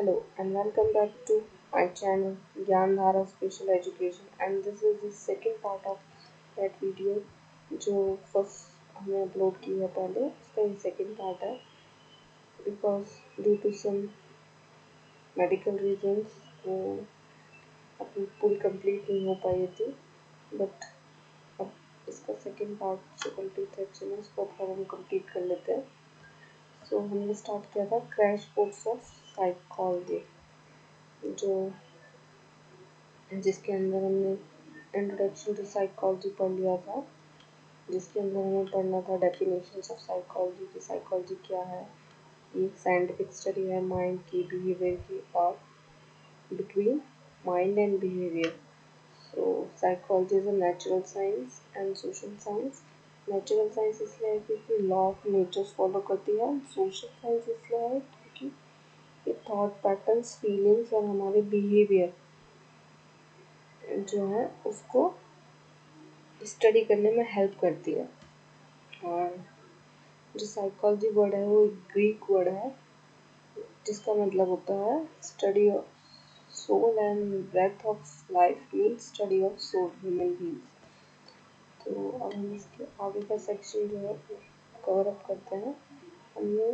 Hello and welcome back to my channel Gyandhara Special Education, and this is the second part of that video जो first हमने upload की है पहले, उसका ये सेकंड पार्ट है because due to some medical reasons वो अपनी पूरी कंप्लीट नहीं हो पाई थी, बट अब इसका सेकंड पार्ट जो कंप्लीट सेक्शन है उसको अब हम कंप्लीट कर लेते हैं। सो हमने स्टार्ट किया था क्रैश कोर्स ऑफ साइकोलॉजी, जो जिसके अंदर हमने इंट्रोडक्शन टू साइकोलॉजी पढ़ लिया था, जिसके अंदर हमें पढ़ना था डेफिनेशंस ऑफ साइकोलॉजी की साइकोलॉजी क्या है। ये एक साइंटिफिक स्टडी है माइंड की, बिहेवियर की और between mind and behaviour. So psychology is a natural science and social science. Natural science इसलिए है क्योंकि लॉ ऑफ नेचर फॉलो करती है, सोशल साइंस इसलिए है क्योंकि ये थॉट पैटर्न्स, फीलिंग्स और हमारे बिहेवियर जो है उसको स्टडी करने में हेल्प करती है। और जो साइकोलॉजी वर्ड है वो एक ग्रीक वर्ड है जिसका मतलब होता है study of soul and breath of life, means study of soul human beings. तो अब हम इसके आगे का सेक्शन जो है कवर अप करते हैं। हमने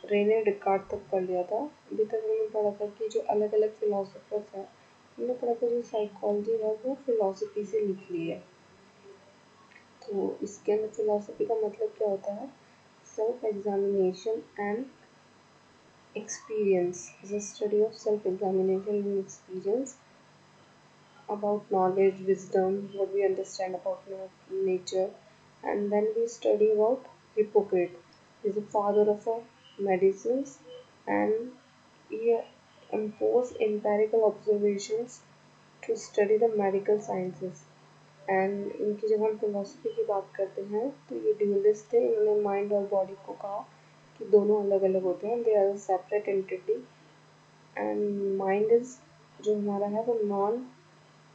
रेने डिकार्ड तक पढ़ लिया था। अभी तक हमने पढ़ा था कि जो अलग अलग फिलोसफर्स हैं, हमने पढ़ा था जो साइकोलॉजी है वो फिलोसफी से निकली है। तो इसके अंदर फिलोसफी का मतलब क्या होता है? Self examination and experience, the study of self examination and experience about knowledge, wisdom, what we understand about nature, and then we study about Hippocrates. He is the father of medicines, and he imposed empirical observations to study the medical sciences. And इनकी जब हम philosophy की बात करते हैं तो ये dualist थे। इन्होंने माइंड और बॉडी को कहा कि दोनों अलग अलग होते हैं, they are a separate entity. And mind is जो हमारा है वो नॉन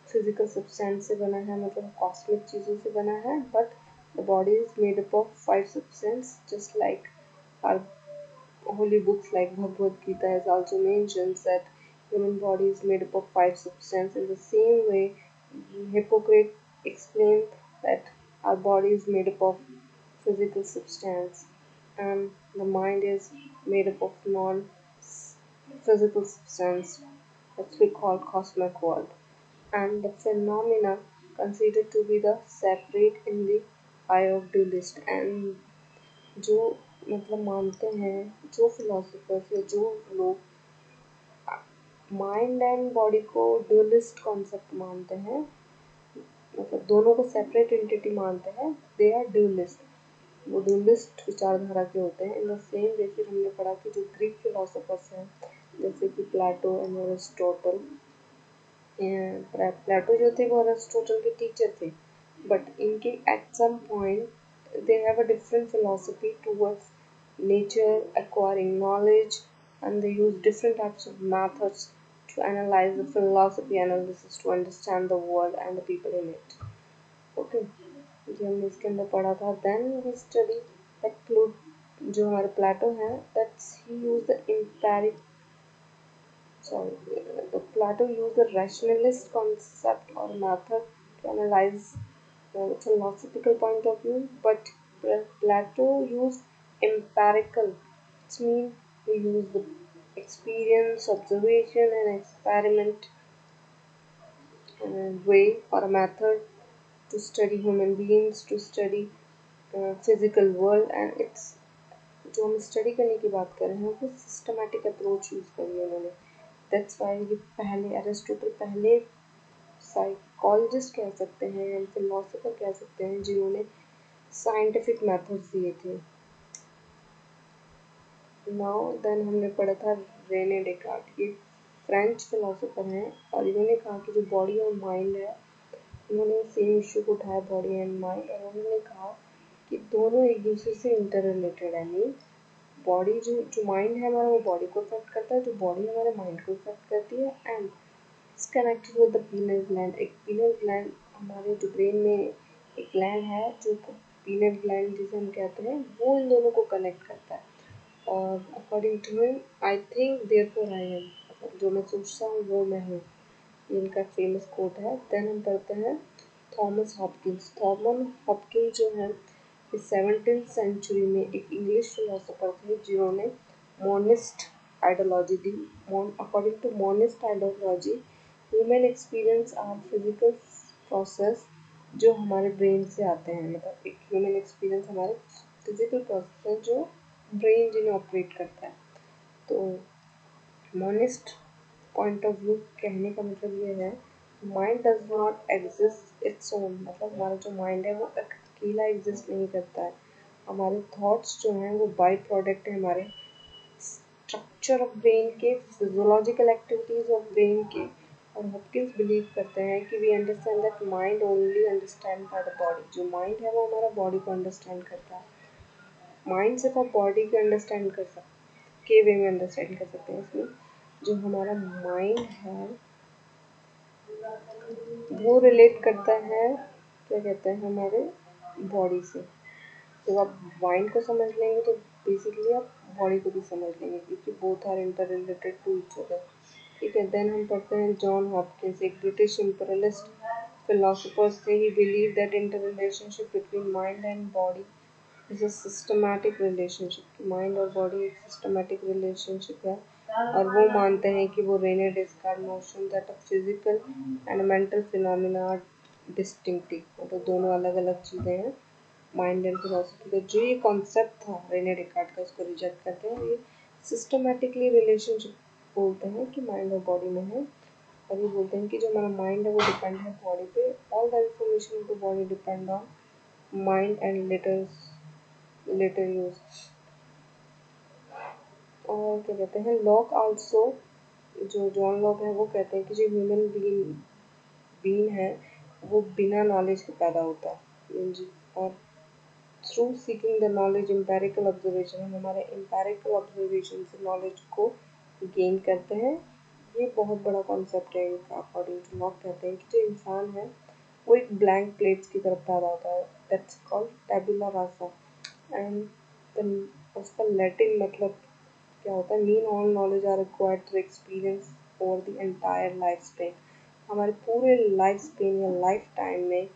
फिजिकल सब्सटेंस से बना है, मतलब कॉस्मिक चीज़ों से बना है, but the body is made up of 5 substance just like our holy books like Bhagavad Gita has also mentioned that human body is made up of 5 substances. In the same way, Hippocrates explained that our body is made up of physical substance and the mind is made up of non-physical substance that we call cosmic world, and the phenomena considered to be the separate in the eye of dualist। and जो मतलब मानते हैं जो philosophers या जो लोग mind and body को dualist concept मानते हैं, मतलब दोनों को सेपरेट एंटिटी मानते हैं, दे आर ड्यूलिस्ट। वो ड्यूलिस्ट विचारधारा के होते हैं। इन द सेम वे फिर हमने पढ़ा कि जो ग्रीक फिलोसफर्स हैं जैसे कि प्लेटो एंड एरिस्टोटल, प्लेटो जो थे वो एरिस्टोटल के टीचर थे, बट इनके at some point they have a different philosophy towards nature, acquiring knowledge, and they use different types of methods to analyze the philosophy analysis to understand the world and the people in it. Okay, ये हमने इसके अंदर पढ़ा था। Then we study that जो हमारे प्लेटो हैं, that's he used the the Plato used the rationalist concept or method to analyze the philosophical point of view, but Plato used empirical, which means he used the experience, observation, and experiment way or a method to study human beings, to study physical world, and it's जो हम study करने की बात कर रहे हैं वो systematic approach use करी है उन्होंने। दैट्स वाई ये पहले एरिस्टोटल पहले साइकोलॉजिस्ट कह सकते हैं एंड फिलोसोफर कह सकते हैं जिन्होंने साइंटिफिक मेथड्स दिए थे। नाउ देन हमने पढ़ा था रेने डेकार्ट, ये फ्रेंच फिलोसोफर हैं और इन्होंने कहा कि जो बॉडी और माइंड है, उन्होंने सेम इशू को उठाया बॉडी एंड माइंड, और उन्होंने कहा कि दोनों एक दूसरे से इंटर रिलेटेड है। मीन बॉडी जो माइंड है हमारा वो बॉडी को इफेक्ट करता है, जो बॉडी हमारे माइंड को इफेक्ट करती है, and it's connected with the penal gland. एक पीनल ग्लैंड हमारे जो ब्रेन में एक ग्लैंड है जो पीनल ग्लैंड जिसे हम कहते हैं, वो इन दोनों को कनेक्ट करता है। और according to him I think therefore I am, जो मैं सोचता हूँ वो मैं हूँ, ये इनका फेमस कोट है। देन हम पढ़ते हैं थॉमस हॉपकिंस। थॉमस हॉपकिंस जो है इस 17th सेंचुरी में एक इंग्लिश फिलोसोफर थे जिन्होंने मोनिस्ट आइडियोलॉजी दी। According to monist ideology, human experience are physical process जो हमारे ब्रेन से आते हैं। मतलब एक ह्यूमन एक्सपीरियंस हमारे फिजिकल प्रोसेस है जो ब्रेन जिन्हें ऑपरेट करता है। तो मोनिस्ट पॉइंट ऑफ व्यू कहने का मतलब ये है, mind does not exist its own. मतलब हमारा जो माइंड है वो अकेला एग्जिस्ट नहीं करता है। हमारे थॉट्स जो हैं वो बाई प्रोडक्ट है हमारे स्ट्रक्चर ऑफ ब्रेन के, फिजियोलॉजिकल एक्टिविटीज ऑफ ब्रेन के। और हॉपकिंस बिलीव करते हैं कि we understand that mind only understand by the body. जो माइंड है वो हमारा बॉडी को अंडरस्टैंड करता है। माइंड सिर्फ आप बॉडी को अंडरस्टैंड कर सकते के वे में अंडरस्टैंड कर सकते हैं। इसमें जो हमारा माइंड है वो रिलेट करता है, क्या कहते हैं, हमारे बॉडी से। जब आप माइंड को समझ लेंगे तो बेसिकली आप बॉडी को भी समझ लेंगे, क्योंकि both are interrelated to each other. ठीक है। देन हम पढ़ते हैं जॉन हॉपकिंस, एक ब्रिटिश इंपीरियलिस्ट फिलोसोफर थे। He believe that interrelationship between mind and body is a systematic relationship. Mind और बॉडी एक सिस्टमैटिक रिलेशनशिप है। और वो मानते हैं कि वो Rene Descartes notion that a physical and mental phenomena are distinctive. मतलब दोनों अलग अलग चीज़ें हैं, माइंड एंड फिलोसफी का। जो ये कॉन्सेप्ट था रेने डिस्कार्ड का, उसको रिजेक्ट करते हैं। ये सिस्टमैटिकली रिलेशनशिप बोलते हैं कि माइंड और बॉडी में है। और ये बोलते हैं कि जो हमारा माइंड है वो डिपेंड है बॉडी पे। All the information of the body depend on mind and later use. और क्या कहते हैं, लॉक आल्सो, जो जॉन लॉक है वो कहते हैं कि जो ह्यूमन बीइंग है वो बिना नॉलेज के पैदा होता है। और through seeking the knowledge, empirical observation, हम हमारे एम्पेरिकल ऑब्जर्वेशन से नॉलेज को गेन करते हैं। ये बहुत बड़ा कॉन्सेप्ट है इनका। अकॉर्डिंग टू लॉक कहते हैं कि जो इंसान है वो एक ब्लैंक प्लेट्स की तरफ पैदा होता है। That's called tabula rasa. And उसका लैटिन मतलब क्या होता है, mean all knowledge are required to experience over the entire life span. हमारे पूरे लाइफ स्पेन या लाइफ टाइम में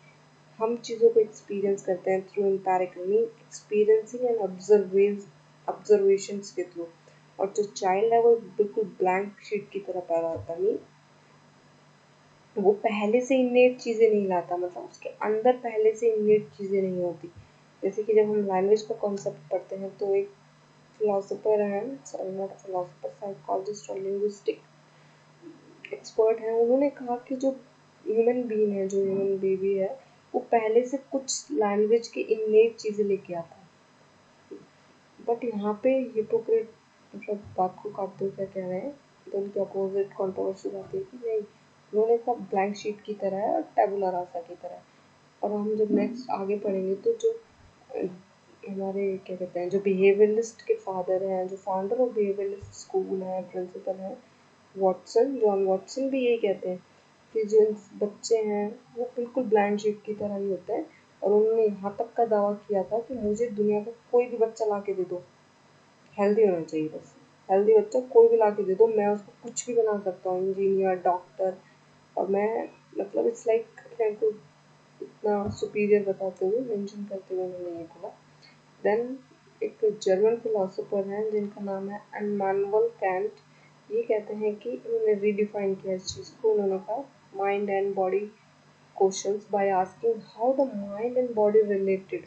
हम चीज़ों को एक्सपीरियंस करते हैं through empirical, mean experiencing and observations के थ्रू। और जो चाइल्ड है वो बिल्कुल ब्लैंक शीट की तरह पैदा होता है। मीन वो पहले से इन्नेट चीज़ें नहीं लाता, मतलब उसके अंदर पहले से इन्नेट चीज़ें नहीं होती। जैसे कि जब हम लैंग्वेज का कॉन्सेप्ट पढ़ते हैं तो एक फिलोसोफर हैं, सॉरी नॉट फिलोसोफर, साइकोलॉजिस्ट और लिंग्विस्टिक एक्सपर्ट हैं, उन्होंने कहा कि जो ह्यूमन बीइंग है, जो ह्यूमन बेबी है, वो पहले से कुछ लैंग्वेज के इन्नेट चीज़ें लेके आता है। बट यहाँ पे हिपोक्रेट मतलब बात को काटते हुए क्या कह रहे हैं, तो उनके अपोजिट कंट्रोवर्सी आती है कि नहीं, उन्होंने कहा ब्लैंक शीट की तरह है और टेबुला रासा की तरह है। और हम जब नेक्स्ट आगे पढ़ेंगे तो जो हमारे क्या कहते हैं, जो बिहेवियरलिस्ट के फादर हैं, जो फाउंडर ऑफ बिहेवियरलिस्ट स्कूल है, प्रिंसिपल है वॉटसन, जॉन वॉटसन, भी यही कहते हैं कि जो बच्चे हैं वो बिल्कुल ब्लैंक शीट की तरह ही होते हैं। और उन्होंने यहाँ तक का दावा किया था कि मुझे दुनिया का कोई भी बच्चा ला के दे दो, हेल्दी होना चाहिए बस, हेल्दी बच्चा कोई भी ला के दे दो, मैं उसको कुछ भी बना सकता हूँ, इंजीनियर, डॉक्टर। और मैं मतलब इट्स लाइक अपने को इतना सुपीरियर बताते हुए, मेंशन करते हुए उन्होंने ये बोला। देन एक जर्मन फिलोसोफर हैं जिनका नाम है इमैनुअल कैंट। ये कहते हैं कि उन्होंने रीडिफाइन किया इस चीज़ को। उन्होंने कहा mind and body questions by asking how the mind and body related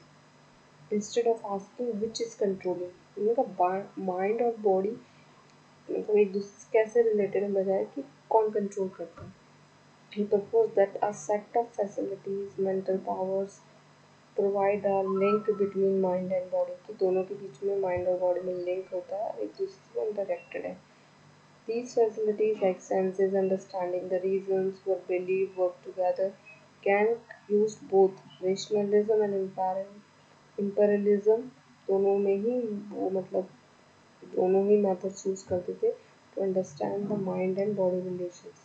instead of asking which is controlling. उन्होंने कहा माइंड और बॉडी मतलब एक दूसरे से कैसे रिलेटेड है, बजाय कि कौन कंट्रोल करता है। He proposed that a set of facilities, mental powers, provide a link between mind and body, कि दोनों के बीच में माइंड और बॉडी में लिंक होता है, एक दूसरे से इंटरेक्टेड है। These facilities like senses, understanding the reasons were believed work together. Kant used both rationalism and imperialism, दोनों में ही वो मतलब दोनों ही मेथड्स यूज करते थे to understand the mind and body relations.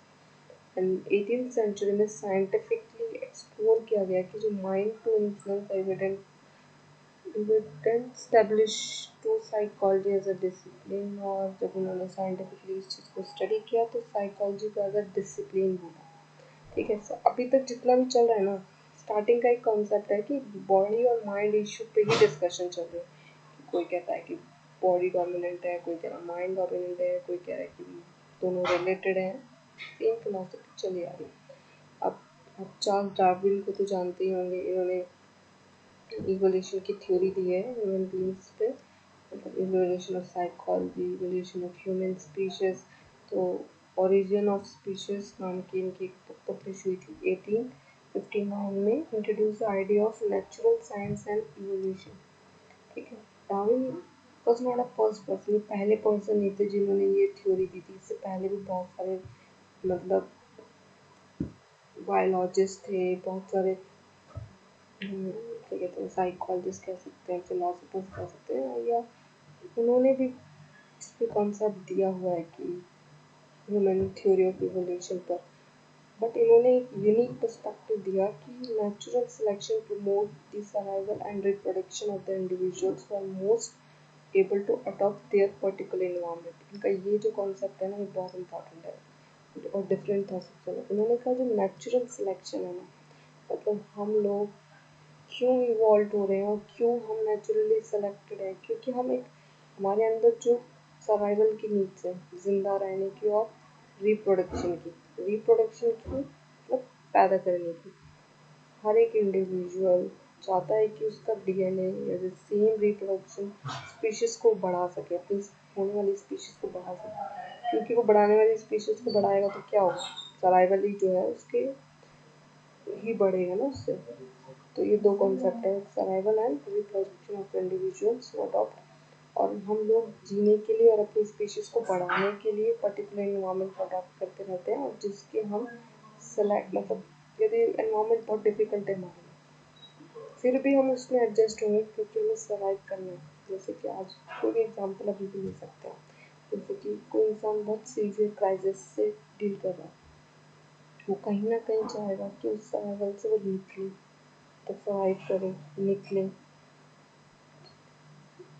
And 18th century में साइंटिफिकली एक्सप्लोर किया गया कि जो mind to influence evident didn't establish to psychology as a discipline, और जब उन्होंने साइंटिफिकली इस चीज़ को स्टडी किया तो साइकोलॉजी को एज अ डिसिप्लिन बोला। ठीक है, सो अभी तक जितना भी चल रहा है ना, स्टार्टिंग का एक कॉन्सेप्ट है कि बॉडी और माइंड इशू पे ही डिस्कशन चल रही है। कोई कहता है कि बॉडी डोमिनेंट है, कोई कह रहा है माइंड डोमिनेंट है, कोई कह रहा है कि दोनों रिलेटेड हैं। सेम फिलोसफी चली आ रही है। अब आप चार्ल्स डार्विन को तो जानते ही होंगे, इन्होंने इवोल्यूशन की थ्योरी दी है ह्यूमन बींग्स पे, मतलब evolution of psychology, evolution of human species. तो ओरिजिन ऑफ स्पीशीज नाम की इनकी एक बुक पब्लिश हुई थी 1859 में, introduce the idea of natural science and evolution. ठीक है, Darwin was not a first person, पहले पर्सन नहीं थे जिन्होंने ये थ्योरी दी थी। इससे पहले भी बहुत सारे मतलब बायोलॉजिस्ट थे, बहुत सारे क्या कहते हैं साइकोलॉजिस्ट कह सकते हैं, फिलोसफर्स कह सकते हैं, या उन्होंने भी इस पे कॉन्सेप्ट दिया हुआ है कि ह्यूमन थ्योरी ऑफ इवोल्यूशन पर। बट इन्होंने एक यूनिक पर्सपेक्टिव दिया कि natural selection promote the survival and reproduction of the individuals who are most able to adopt their particular environment. इनका ये जो कॉन्सेप्ट है ना, ये बहुत इंपॉर्टेंट है और डिफरेंट था सबसे। उन्होंने कहा जो नेचुरल सिलेक्शन है ना, मतलब हम लोग क्यों इवॉल्व हो रहे हैं और क्यों हम नेचुरली सेलेक्टेड हैं, क्योंकि हम एक हमारे अंदर जो सर्वाइवल की नीड्स है, जिंदा रहने की और रिप्रोडक्शन की मतलब पैदा करने की। हर एक इंडिविजुअल चाहता है कि उसका डीएनए या जो सेम रिप्रोडक्शन स्पीशीज को बढ़ा सके, अपनी होने वाली स्पीशीज को बढ़ा सके, क्योंकि वो बढ़ाने वाली स्पीशीज को बढ़ाएगा तो क्या होगा, सर्वाइवल ही जो है उसके ही बढ़ेगा ना उससे। तो ये दो कॉन्सेप्ट है, survival and reproduction of individuals who adopt. और हम लोग जीने के लिए और अपनी स्पीशीज को बढ़ाने के लिए पर्टिकुलर इन्वायरमेंट को अडॉप्ट करते रहते हैं, और जिसके हम सेलेक्ट मतलब यदि एनवायरमेंट बहुत डिफिकल्ट है हमारे लिए, फिर भी हम उसमें एडजस्ट होंगे क्योंकि हमें सर्वाइव करना है। जैसे कि आज कोई भी एग्जाम्पल अभी भी ले सकते हैं, जैसे कि कोई इंसान बहुत सीवियर क्राइसिस से डील कर रहा है, वो कहीं ना कहीं चाहेगा कि उस सर्वाइवल से वो निकले, तो सर्वाइव करे, निकले।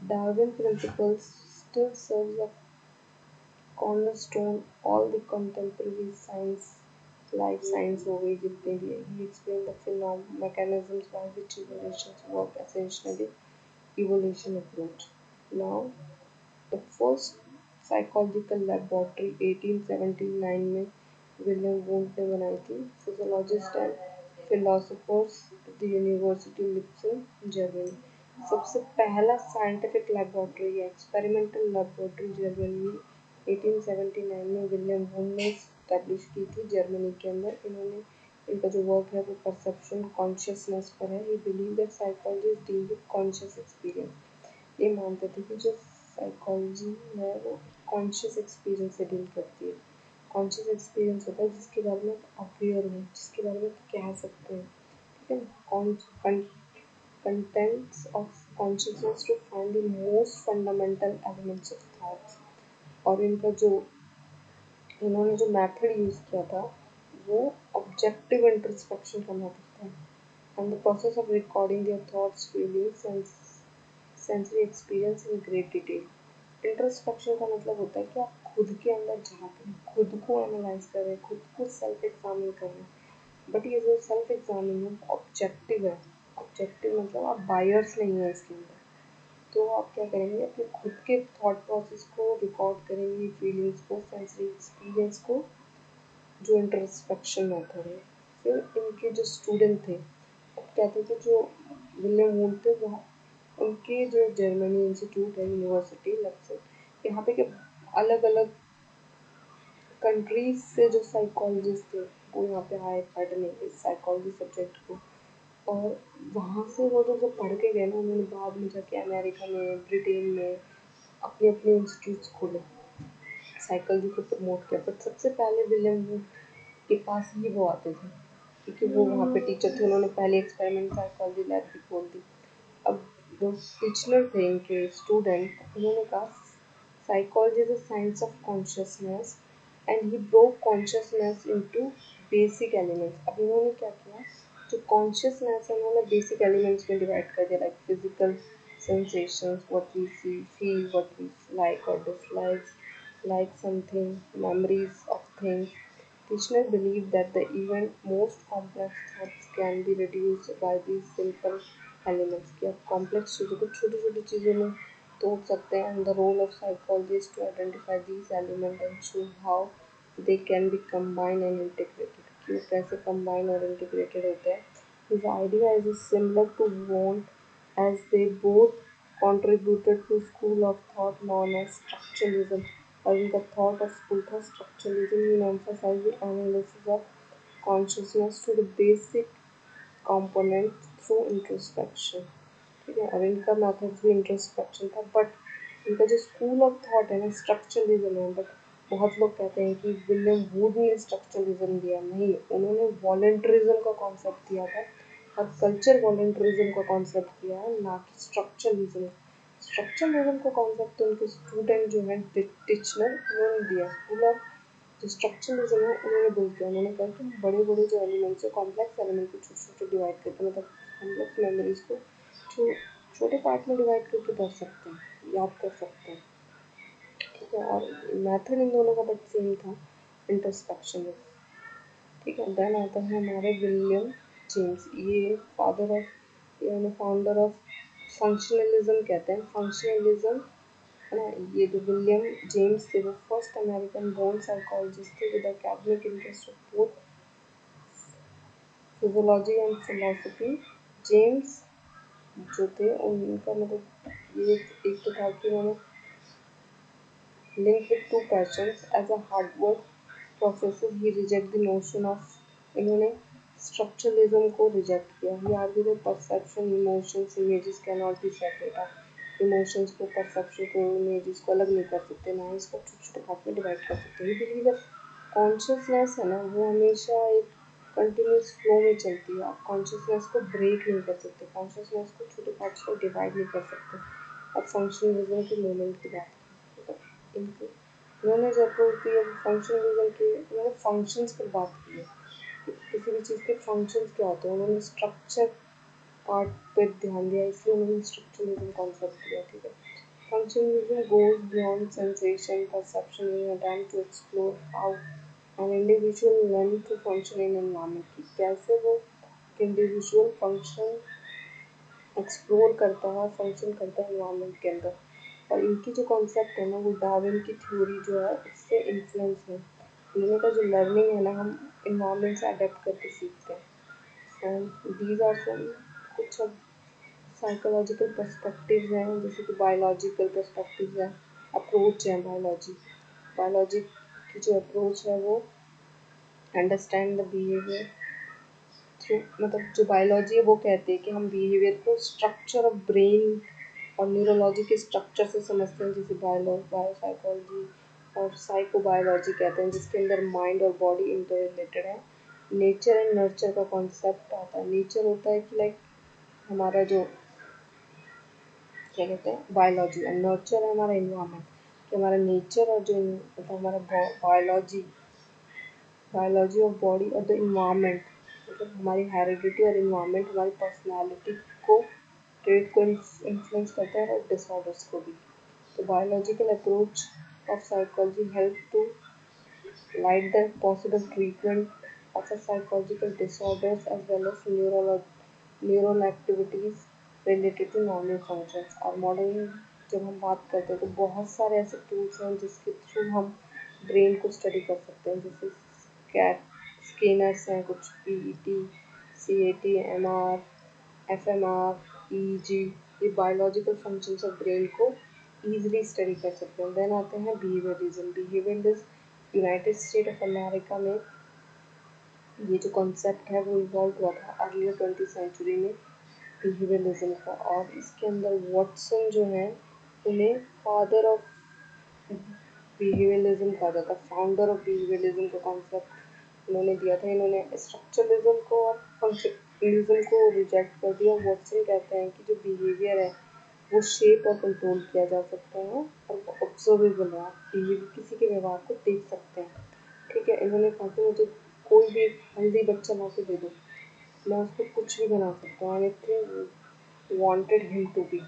Darwin principles still serves a cornerstone all the contemporary science, life science हो गई जितने भी है। He explained the mechanisms by which evolutions work, essentially evolution approach. Now, the first psychological laboratory 1879 में विलियम वुंट ने बनाई थी, physiologist and philosophers at the university Leipzig, Germany. सबसे पहला साइंटिफिक लेबोरेटरी या एक्सपेरिमेंटल लेबोरेटरी जर्मनी में 1879 में William Wundt ने स्टैब्लिश की थी, जर्मनी के अंदर। इन्होंने इनका जो वर्क है वो परसेप्शन कॉन्शियसनेस पर है। ये believe that psychology is deal with conscious experience. ये मानते थे कि जो साइकोलॉजी है वो कॉन्शियस एक्सपीरियंस से डील करती है। कॉन्शियस एक्सपीरियंस होता है जिसके बारे में आप अवेयर हो, जिसके बारे में आप कह सकते हैं। ठीक है, contents of consciousness to find the most fundamental elements of thoughts। और इनका जो इन्होंने जो मेथड यूज़ किया था वो ऑब्जेक्टिव इंट्रोस्पेक्शन का मेथड था, and the process of recording their thoughts, feelings and sensory experience in great detail. Introspection का मतलब होता है कि आप खुद के अंदर झाँक रहे हैं, खुद को एनालाइज कर रहे हैं, खुद को सेल्फ एग्जामिन कर रहे हैं। बट ये जो सेल्फ एग्जामिन ऑब्जेक्टिव है, ऑब्जेक्टिव मतलब आप बायर्स नहीं है इसके अंदर। तो आप क्या करेंगे, अपने खुद के थॉट प्रोसेस को रिकॉर्ड करेंगे, फीलिंग्स को, सेंसरी एक्सपीरियंस को, जो इंट्रोस्पेक्शन मेथड है। फिर इनके जो स्टूडेंट थे, अब कहते थे जो विलियम वुंट थे, वो उनके जो जर्मनी इंस्टीट्यूट है, यूनिवर्सिटी लक्सर, यहाँ पे के अलग अलग कंट्रीज से जो साइकोलॉजिस्ट थे वो यहाँ पे आए पढ़ने इस साइकोलॉजी सब्जेक्ट को। और वहाँ से वो जब पढ़ के गए ना, उन्होंने बाद में जाके अमेरिका में, ब्रिटेन में अपने अपने इंस्टीट्यूट्स खोले, साइकोलॉजी को प्रमोट किया। बट सबसे पहले विलियम वुड के पास ही वो आते थे, क्योंकि वो वहाँ पे टीचर थे, उन्होंने पहले एक्सपेरिमेंट साइकोलॉजी लैब भी खोल दी। अब जो टीचर थे इनके स्टूडेंट, उन्होंने कहा psychology is a science of consciousness and he broke consciousness into basic elements. अब इन्होंने क्या किया, जो कॉन्शियसनेस है उन्होंने बेसिक एलिमेंट्स में डिवाइड कर दिया, like physical, sensations, what we see, feel, what we like or dislike, like something, memories of things. Tishner believed that the even most complex thoughts can be reduced by these simple elements कि आप complex चीज़ों को छोटी छोटी चीज़ों में तोड़ सकते हैं and the role of psychologists to identify these elements and show how they can be combined and integrated कि वो कैसे combine और integrated होते हैं. His idea is similar to Wundt as they both contributed to school of thought known as structuralism. और इनका thought of school था structuralism will emphasize the analysis of consciousness to the basic component through introspection. ठीक है, और इनका method भी introspection था but इनका जो स्कूल ऑफ थॉट है ना स्ट्रक्चरलिज्म है. बट बहुत लोग कहते हैं कि विलियम वुड ने स्ट्रक्चरलिज्म दिया, नहीं, उन्होंने वॉलंटरिज्म का कॉन्सेप्ट दिया था और कल्चर वॉलंटरिज्म का कॉन्सेप्ट दिया है, ना कि स्ट्रक्चरलिज्म. स्ट्रक्चरलिज्म का कॉन्सेप्ट तो उनके स्टूडेंट जो है टिचनर उन्होंने दिया. स्कूल ऑफ जो स्ट्रक्चरलिज्म है उन्होंने बोल किया, उन्होंने कहा कि बड़े बड़े जो एलिमेंट्स है कॉम्प्लेक्स एलिमेंट को छोटे छोटे डिवाइड करके मतलब कॉम्प्लेक्स मेमोरीज को छोटे पार्ट में डिवाइड करके पढ़ सकते हैं, याद कर सकते हैं. ठीक है, और मेथड इन दोनों का बट सेम था, इंट्रोस्पेक्शन. ठीक है, देन आता है हमारे विलियम जेम्स. ये फादर ऑफ यानी फाउंडर ऑफ फंक्शनलिज्म कहते हैं. फंक्शनलिज्म है ना, ये जो विलियम जेम्स थे वो फर्स्ट अमेरिकन बोर्न साइकोलॉजिस्ट थे with academic interest of both physiology and philosophy. James जो थे उनका मतलब ये एक तो था कि उन्होंने link with two passions as a hard work professor he reject the notion of. इन्होंने स्ट्रक्चरलिज्म को रिजेक्ट किया. He argue that perception emotions images can not be separated. Emotions को परसेप्शन को इमेजेस को अलग नहीं कर सकते, ना इसको छोटे छोटे पार्ट में डिवाइड कर सकते. ही बिलीव दैट कॉन्शियसनेस है ना वो हमेशा एक कंटिन्यूस फ्लो में चलती है. आप कॉन्शियसनेस को ब्रेक नहीं कर सकते, कॉन्शियसनेस को छोटे पार्ट्स को डिवाइड नहीं कर सकते. अब फंक्शनलिज्म के मोमेंट की बात करें, इनको उन्होंने जब कि फंक्शनलिज्म के उन्होंने फंक्शंस पर बात की है, किसी भी चीज़ के फंक्शंस क्या होते हैं. उन्होंने स्ट्रक्चर पार्ट पर ध्यान दिया, इसलिए उन्होंने स्ट्रक्चरलिज्म कॉन्सेप्ट दिया. ठीक है, functionalism goes beyond sensation perception in an attempt to explore how an individual learn to function in an environment. कि कैसे वो इंडिविजुअल फंक्शन एक्सप्लोर करता है, फंक्शन करता है इन्वायरमेंट के अंदर. और इनकी जो कॉन्सेप्ट है ना वो डार्विन की थ्योरी जो है उससे इन्फ्लुएंस है. उन्होंने कहा जो लर्निंग है ना हम इन्वायरमेंट से अडेप्ट करके सीखते हैं. एंड दीज आर सम कुछ अब साइकोलॉजिकल पर्सपेक्टिव्स हैं, जैसे कि बायोलॉजिकल पर्सपेक्टिव्स हैं, अप्रोच है बायोलॉजी की जो अप्रोच है वो अंडरस्टैंड द बिहेवियर थ्रू. मतलब जो बायोलॉजी है वो कहते हैं कि हम बिहेवियर को स्ट्रक्चर ऑफ ब्रेन और न्यूरोलॉजी के स्ट्रक्चर से समझते हैं, जैसे बायोसाइकोलॉजी और साइकोबायोलॉजी कहते हैं, जिसके अंदर माइंड और बॉडी इंटर रिलेटेड है. नेचर एंड नर्चर का कॉन्सेप्ट आता है. नेचर होता है कि लाइक हमारा जो क्या कहते हैं बायोलॉजी, और नर्चर है हमारा इन्वायरमेंट कि हमारा नेचर और जो मतलब हमारा बायोलॉजी ऑफ बॉडी और द इन्वायरमेंट मतलब हमारी हेरिडिटी और इन्वायरमेंट हमारी पर्सनालिटी को ट्रेट को इन्फ्लुएंस करता है और डिसऑर्डर्स को भी. तो biological approach of psychology help to light the possible treatment of a psychological disorders as well as neural activities related to normal functions. और मॉडर्न जब हम बात करते हैं तो बहुत सारे ऐसे टूल्स हैं जिसके थ्रू हम ब्रेन को स्टडी कर सकते हैं, जैसे कैट स्कैनर्स हैं कुछ, PET, CAT, MR, FMR, EEG. ये बायोलॉजिकल फंक्शंस ऑफ ब्रेन को ईजिली स्टडी कर सकते हैं. देन आते हैं behaviourism. Behaviourism United state of America में ये जो कॉन्सेप्ट है वो इवॉल्व हुआ था अर्लियर 20th सेंचुरी में बिहेवियरिज्म का. और इसके अंदर वॉटसन जो है उन्हें फादर ऑफ बिहेवियरिज्म कहा जाता है, फाउंडर ऑफ बिहेवियरिज्म का कॉन्सेप्ट उन्होंने दिया था. इन्होंने स्ट्रक्चरलिज्म को और फंक्शनलिज्म को रिजेक्ट कर दिया. वॉटसन कहते हैं कि जो बिहेवियर है वो शेप और कंट्रोल किया जा सकता है और वो ऑब्जर्वेबल है, आप किसी के व्यवहार को देख सकते हैं. ठीक है, इन्होंने कहा कि मुझे कोई भी हेल्दी बच्चा ला के दे दो, मैं उसको कुछ भी बना सकता हूँ. Anything wanted him to be.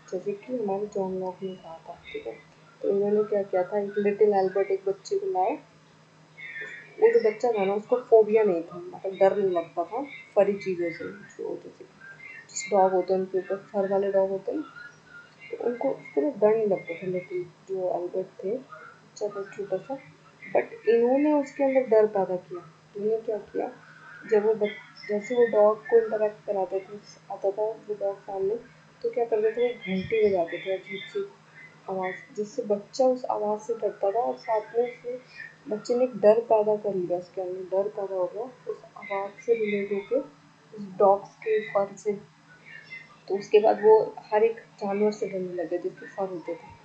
जैसे कि हमारे जॉन लॉक ने कहा था, ठीक है। तो इन्होंने क्या किया था, एक लिटिल एल्बर्ट एक बच्चे को लाए। वो जो बच्चा था ना, उसको फोबिया नहीं था, मतलब डर नहीं लगता था फरी चीज़ों से, जो जैसे डॉग होते हैं उनके ऊपर फर वाले डॉग होते हैं, तो उनको उसको ना डर नहीं लगता था। लेकिन जो एल्बर्ट थे, बच्चा था छोटा सा, बट इन्होंने उसके अंदर डर पैदा किया। इन्होंने क्या किया, जब जैसे वो डॉग को इंटरेक्ट कराते थे, आता था वो डॉग सामने, तो क्या करते थे, वो घंटी बजाते थे अजीब सी आवाज़, जिससे बच्चा उस आवाज़ से डरता था, और साथ में उसने बच्चे ने एक डर पैदा कर लिया, उसके अंदर डर पैदा हो गया उस आवाज़ से रिलेट होकर, उस डॉग्स के फर से। तो उसके बाद वो हर एक जानवर से डरने लगे जिसके फर होते थे।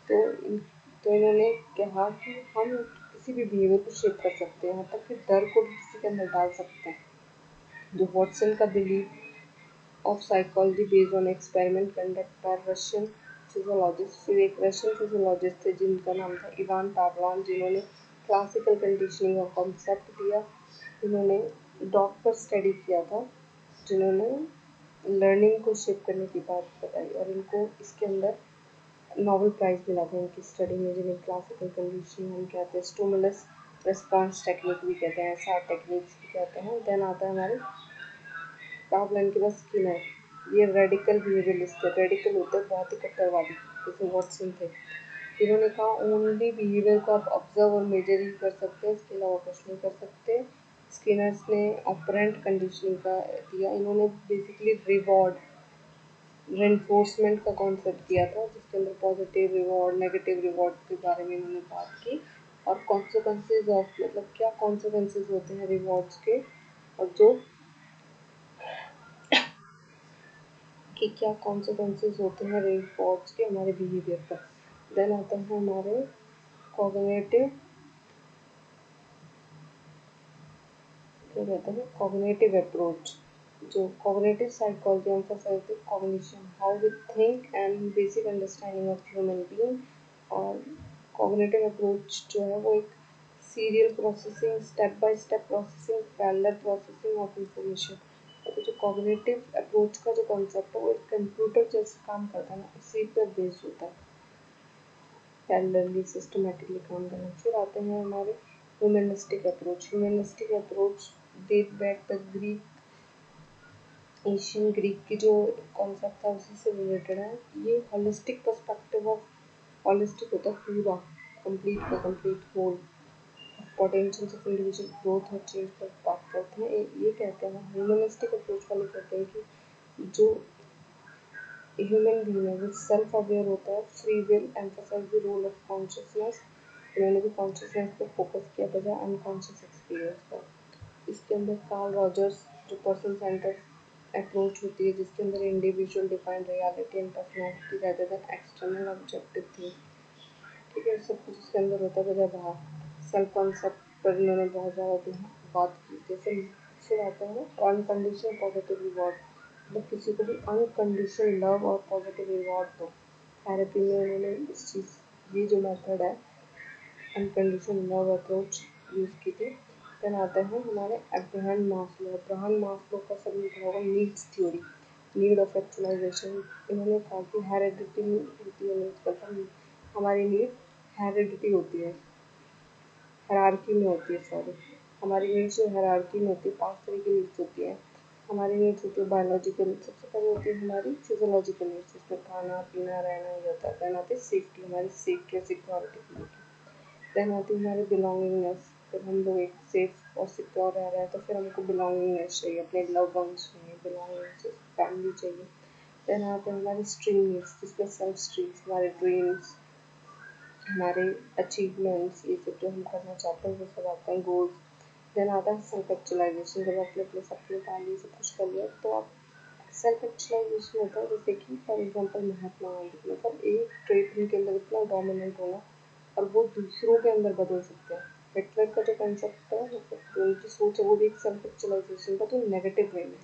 तो तो इन्होंने कहा कि हम किसी भी बिहेवियर को शेप कर सकते हैं, यहाँ तक कि डर को भी किसी के अंदर डाल सकते हैं। जो वॉटसन का believe of psychology based on experiment conducted by Russian physiologist. फिर एक रशियन फिजियोलॉजिस्ट थे जिनका नाम था इवान पावलोव, जिन्होंने क्लासिकल कंडीशनिंग का कॉन्सेप्ट दिया। इन्होंने डॉग पर स्टडी किया था, जिन्होंने लर्निंग को शेप करने की बात बताई, और इनको इसके अंदर नोबेल प्राइज़ मिला था इनकी स्टडी में, जिन्हें क्लासिकल कंडीशनिंग हम कहते हैं, स्टिमुलस रिस्पॉन्स टेक्निक भी कहते हैं, सार टेक्निक्स भी कहते हैं। देन आता है हमारे पावलन के पास स्किनर, ये रेडिकल बिहेवियरिस्ट थे। रेडिकल होते हैं बहुत ही कट्टरवादी, जैसे वॉटसन थे। इन्होंने कहा ओनली बिहेवियर को आप ऑब्जर्व और मेजर ही कर सकते हैं, इसके अलावा कुछ नहीं कर सकते। स्किनर्स ने ऑपरेंट कंडीशनिंग का दिया। इन्होंने बेसिकली रिवॉर्ड रेनफोर्समेंट का कॉन्सेप्ट किया था, जिसके अंदर पॉजिटिव रिवॉर्ड नेगेटिव रिवॉर्ड के बारे में इन्होंने बात की, और कॉन्सिक्वेंसेज ऑफ, मतलब क्या कॉन्सिक्वेंसेज होते हैं रिवॉर्ड्स के, और जो कि क्या कॉन्सिक्वेंसेज होते हैं रिवॉर्ड्स के हमारे बिहेवियर पर। देन आता है हमारे कॉग्निटिव, क्या कहते हैं, कॉग्निटिव अप्रोच। जो cognitive psychology emphasize cognition, how we think and basic understanding of human being. और कॉग्निटिव अप्रोच जो है वो एक serial processing, step by step processing, parallel processing of information. तो जो कॉग्निटिव अप्रोच का जो कॉन्सेप्ट है वो एक कंप्यूटर जैसे काम करता है ना, उसी पर बेस्ड होता है, पैरेलली सिस्टमेटिकली काम करना। फिर आते हैं हमारे humanistic approach. Humanistic approach date back the Greek, Asian Greek की जो कॉन्सेप्ट था उसी से रिलेटेड है। ये होलिस्टिक पर्सपेक्टिव ऑफ, होलिस्टिक होता है पूरा, कंप्लीट का complete whole, potential of individual growth और चेंज पर बात करते हैं। ये कहते हैं ह्यूमनिस्टिक अप्रोच वाले कहते हैं कि जो ह्यूमन बीइंग है वो सेल्फ अवेयर होता है, free will, emphasize the role of consciousness. इन्होंने भी कॉन्शियसनेस पर फोकस किया बजाय अनकॉन्शियस एक्सपीरियंस पर। इसके अंदर कार्ल रॉजर्स जो पर्सन सेंटर अप्रोच होती है, जिसके अंदर individual define reality and personality rather than external objective thing, ठीक है, सब कुछ इसके अंदर होता है बजाय बाहर। सेल्फ कॉन्सेप्ट पर इन्होंने बहुत ज़्यादा बात की। जैसे फिर आता है अनकंडीशनल पॉजिटिव रिवॉर्ड, मतलब किसी को भी अनकंडीशनल लव और पॉजिटिव रिवॉर्ड दो। थेरेपी में उन्होंने इस चीज़, ये जो मेथड है अनकंडीशनल लव अप्रोच यूज़ की थी। देन आते हैं हमारे अब्राहम मास्लो। अब्राहम मास्लो का सबने पढ़ा होगा needs theory, need of actualization. इन्होंने कहा कि हेरिडिटी होती है, मतलब हमारी नीड हेरिडिटी होती है, हायरार्की में होती है, सॉरी, हमारी नीड्स जो हायरार्की में होती है, 5 तरह की नीड्स होती है। हमारी नीड्स होती है बायोलॉजिकल, सबसे पहले होती है हमारी फिजियोलॉजिकल नीड्स, जिसमें खाना पीना रहना ही होता है। देन आती है सेफ्टी, हमारी सेफ्टी और सिक्योरिटी के लिए। देन आती है हमारी बिलोंगिंगनेस, जब हम लोग एक सेफ और सिक्योर रह रहे हैं तो फिर हमको बिलोंगिंगनेस चाहिए, अपने लव वंस चाहिए, बिलोंगिंगनेस, फैमिली चाहिए। देन आते हैं हमारी स्ट्रीम नीड्स, जिसमें सेल्फ स्ट्रीम्स, हमारे ड्रीम्स, हमारे अचीवमेंट्स, ये सब जो हम करना चाहते हैं वो सब आते हैं, गोल्स। देन आता है सेल्फ एक्चुअलाइजेशन, जब आपने अपने सपने पाल लिए, सब कुछ कर लिया, तो आप सेल्फ एक्चुअलाइजेशन होता है, जैसे कि फॉर एग्जांपल महात्मा गांधी, मतलब एक ट्रेट उनके अंदर इतना डोमिनेंट होना और वो दूसरों के अंदर बदल सकते हैं। हिटलर का जो कंसेप्ट है, मतलब जो उनकी सोच है, वो भी एक सेल्फ एक्चुअलाइजेशन का, तो नेगेटिव वे में।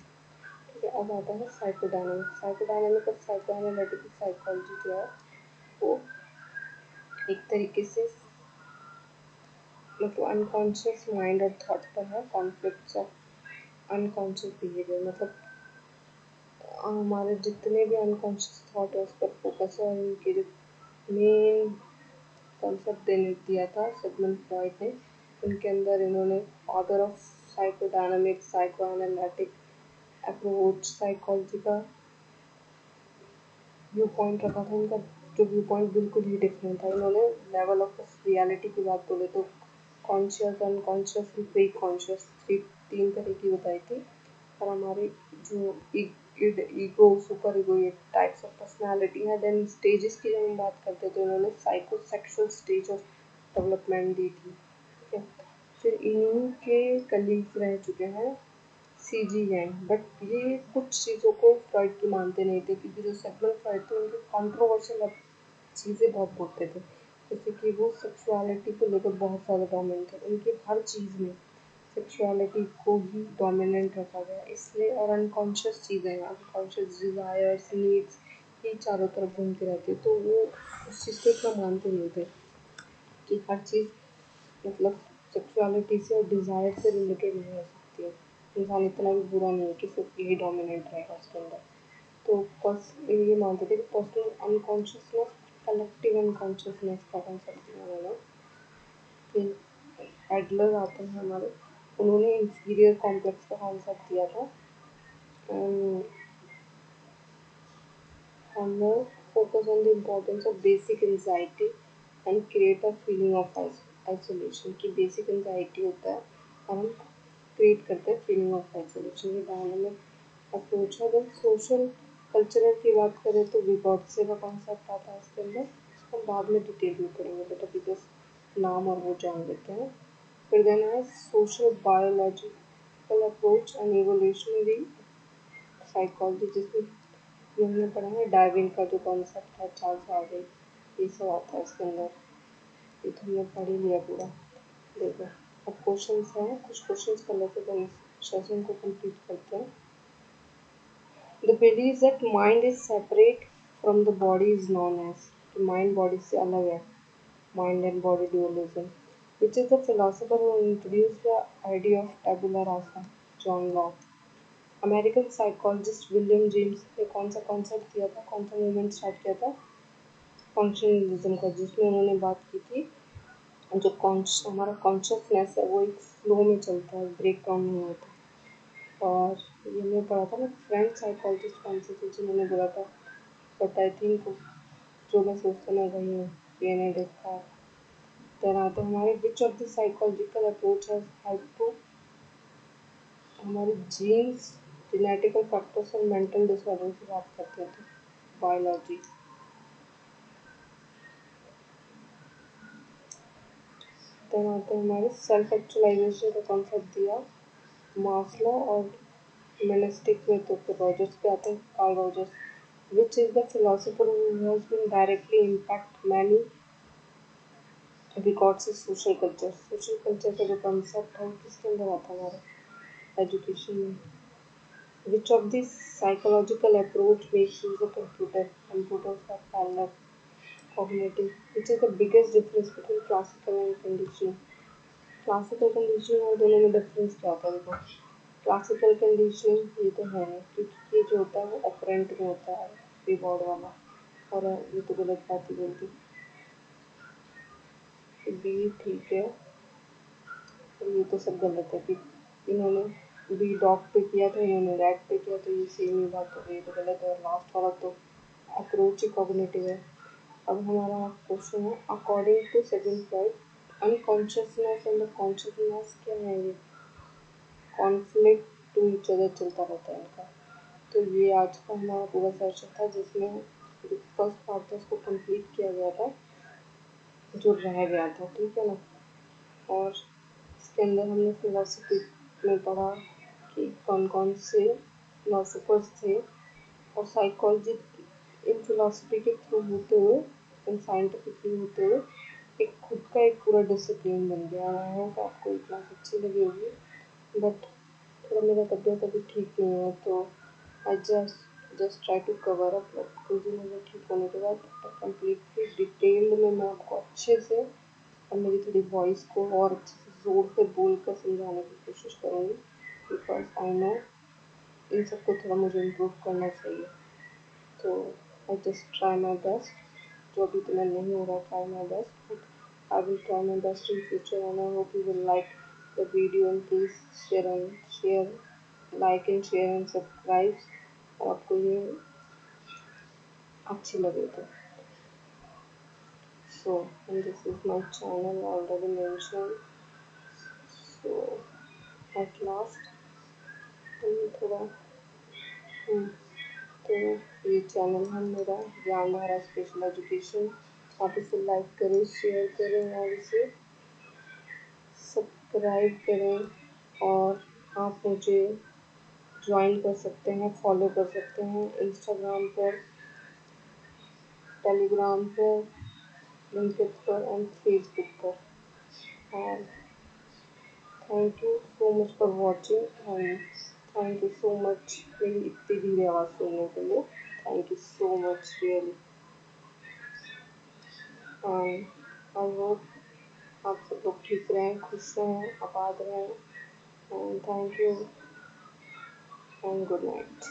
ठीक है, अब आता है साइकोडायनामिक। साइकोडायनामिक और साइकोएनालिटिकल साइकोलॉजी जो है वो एक तरीके से, मतलब अनकॉन्शियस माइंड और थॉट पर है, कॉन्फ्लिक्ट्स ऑफ अनकॉन्शियस बिहेवियर, मतलब हमारे जितने भी अनकॉन्शियस थॉट है उस पर फोकस है, और इनके जो मेन कॉन्सेप्ट देने दिया था सिगमंड फ्रॉइड ने, उनके अंदर इन्होंने father of psychodynamic psycho analytic approach psychology का व्यू पॉइंट रखा था। उनका जो व्यू पॉइंट बिल्कुल ही डिफरेंट था। इन्होंने लेवल ऑफ रियलिटी की बात बोले तो कॉन्शियस, अनकॉन्शियस, प्री कॉन्शियस, तीन तरह की बताई थी। और हमारे जो ईगो, सुपर ईगो, ये टाइप्स ऑफ पर्सनालिटी है। देन स्टेजेस की जब हम बात करते हैं तो इन्होंने psycho sexual stage of development दी थी। ठीक है, फिर इन्हीं के कलीग्स रह चुके हैं सीजी गैंग, बट ये कुछ चीज़ों को फ्रॉइड की मानते नहीं थे, क्योंकि जो सिगमंड फ्रॉइड थे उनके कॉन्ट्रोवर्शियल चीज़ें बहुत बोलते थे। जैसे कि वो सेक्सुअलिटी को लेकर बहुत ज़्यादा डोमिनेंट थे, उनकी हर चीज़ में सेक्सुअलिटी को ही डोमिनेंट रखा गया, इसलिए। और अनकॉन्शियस चीज़ें, अनकॉन्शियस डिज़ायर्स, नीड्स ही चारों तरफ घूमती रहती है, तो वो उस चीज़ को इतना मानते नहीं थे कि हर चीज़ मतलब सेक्सुअलिटी से और डिज़ायर से रिलेटेड नहीं हो सकती है। इंसान इतना भी बुरा नहीं है कि सिर्फ यही डोमिनेंट रहेगा उसके अंदर। तो बस ये मानते थे कि पर्सनल अनकॉन्शियसनेस, कलेक्टिव अनकॉन्शियसनेस का कॉन्सेप्ट दिया उन्होंने। फिर एडलर आते हैं हमारे, उन्होंने इंफीरियर कॉम्प्लेक्स का कॉन्सेप्ट दिया था। एंड हमने focus on the importance of basic anxiety and create a feeling of isolation, की बेसिक एंजाइटी होता है और हम क्रिएट करते हैं फीलिंग ऑफ आइसोलेशन। ये डायनामिक अप्रोच है। अगर सोशल कल्चरल की बात करें तो विगोत्से का कॉन्सेप्ट आता है इसके अंदर, हम बाद में डिटेल में पढ़ेंगे, बट अभी जस्ट नाम और वो जान लेते हैं। फिर देन है social biological approach and evolutionary psychology, जिसमें ये हमने पढ़ा है डार्विन का जो कॉन्सेप्ट है, चार्ल्स डार्विन, ये सब आता है इसके अंदर। ये तो हमने पढ़ ही लिया पूरा। देखो, अब क्वेश्चंस हैं, कुछ क्वेश्चंस कर लेते हैं, तो सेशन को कंप्लीट करते हैं। The belief that mind is separate from the body is known as, कि mind body से अलग है, mind and body dualism, which is the philosopher who introduced the idea of tabula rasa, John Locke. American psychologist William James ने कौन सा concept दिया था, कौन सा मूवमेंट स्टार्ट किया था, फंक्शनलिज्म का, जिसमें उन्होंने बात की थी जो हमारा कॉन्शियसनेस है वो एक फ्लो में चलता है, ब्रेक डाउन नहीं होता। और ये मैं पढ़ा था ना, फ्रेंच साइकोलॉजिस्ट कौन से थे जिन्होंने बोला था, बट आई थिंक जो मैं सोचता मैं वही हूँ, पीएनए डेस्कार्ट। देन आते हमारे which of the psychological approach has help to, हमारे जीन्स, जेनेटिकल फैक्टर्स और मेंटल डिसऑर्डर की बात करते हैं तो बायोलॉजी। देन आते हैं हमारे सेल्फ एक्चुअलाइजेशन का कॉन्सेप्ट दिया मास्लो और मोनेस्टिक में, तो फिर रॉजर्स पे आते हैं, Karl Rogers, which is the philosopher who has been directly impact many records of social culture। social culture का जो concept है किसके अंदर आता है हमारे education में। which of this psychological approach makes use of computers are parallel cognitive, which is the biggest difference between classical and conditioning। Classical conditioning और दोनों में डिफरेंस क्या होता है, देखो क्लासिकल कंडीशनिंग ये तो है नहीं, क्योंकि ये जो होता है वो ऑपरेंट में होता है, रिवॉर्ड वाला। और ये तो गलत बात ही बोलती, बी ठीक है, और ये तो सब गलत है कि इन्होंने बी डॉग पे किया था, इन्होंने रैट पे किया, तो ये सेम ही बात हो गई, तो गलत है। और लास्ट वाला तो अप्रोच ही कॉग्निटिव है। अब हमारा क्वेश्चन है, according to Sigmund Freud unconsciousness and consciousness क्या है, ये कॉन्फ्लिक्ट टू ईच अदर चलता रहता है इनका। तो ये आज का हमारा पूरा सेशन था, जिसमें फर्स्ट पार्ट था उसको कंप्लीट किया गया था जो रह गया था, ठीक है ना। और इसके अंदर हमने फिलोसफी में पढ़ा कि कौन कौन से फिलोसफर्स थे, और साइकोलॉजी इन फिलोसफी के थ्रू होते हुए, इन साइंटिफिक थ्रू होते हुए एक खुद का एक पूरा डिसिप्लिन बन गया। आई होप आपको ये क्लास अच्छी लगी होगी, बट थोड़ा मेरा तबीयत अभी ठीक नहीं है, तो I just try to cover up, कुछ दिन मुझे ठीक होने के बाद कम्प्लीटली डिटेल्ड में मैं आपको अच्छे से और मेरी थोड़ी वॉइस को और अच्छे से ज़ोर से बोल कर समझाने की कोशिश करूँगी, बिकॉज आई नो इन सबको थोड़ा मुझे इम्प्रूव करना चाहिए। तो I just try my best. जो अभी तो मैं नहीं हो रहा try my best, but I will try my best in future and I hope you will like the video and please share like and share and subscribe. और आपको ये अच्छी लगे तो so, and this is my channel already mentioned. So at last थोड़ा तो ये channel है मेरा ज्ञानधारा स्पेशल एजुकेशन। आप इसे लाइक करें, शेयर करें और इसे सब्सक्राइब करें। और आप मुझे ज्वाइन कर सकते हैं, फॉलो कर सकते हैं इंस्टाग्राम पर, टेलीग्राम पर, लिंक्डइन पर एंड फेसबुक पर। और thank you so much for watching and thank you so much मेरी इतनी धीरे आवाज़ सुनने के लिए। Thank you so much really and I hope आप सब लोग ठीक रहें, खुश रहें, आबाद रहें and thank you and good night.